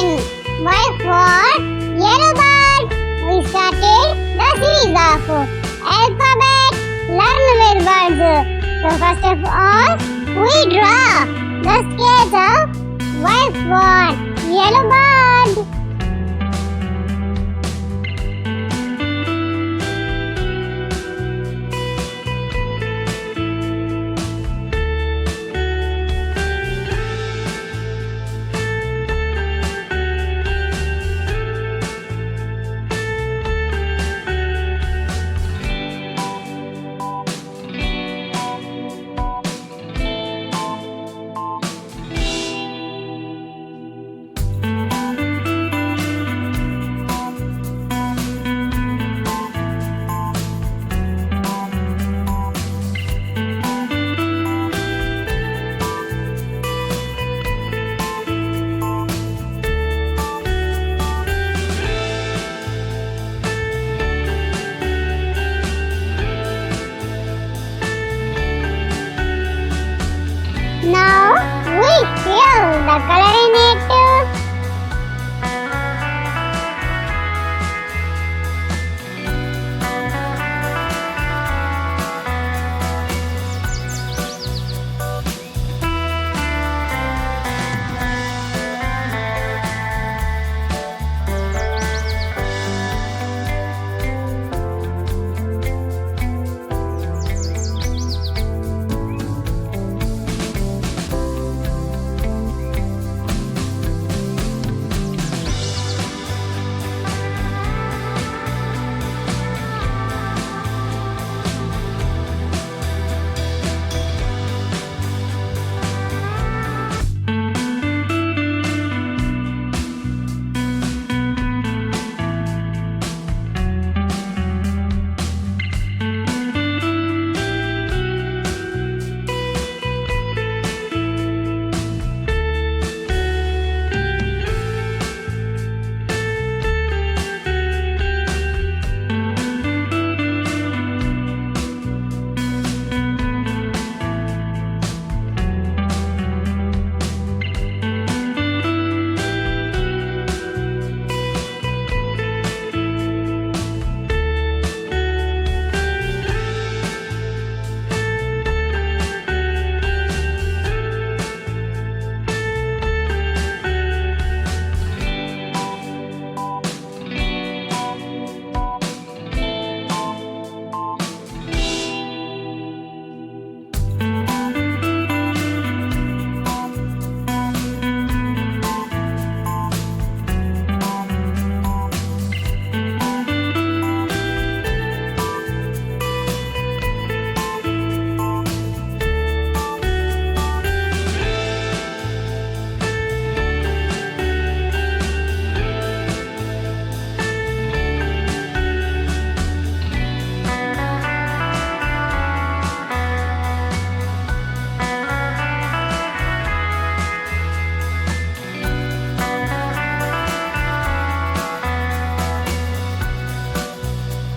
in. Y for yellow bird. We started the series of alphabet learn with words. So first of all, we draw the sketch of Y for yellow bird. Now we fill the color in it.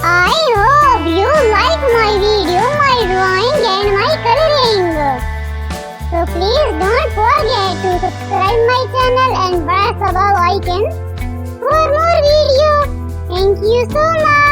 I hope you like my video, my drawing and my coloring. So please don't forget to subscribe my channel and press the bell icon for more videos. Thank you so much.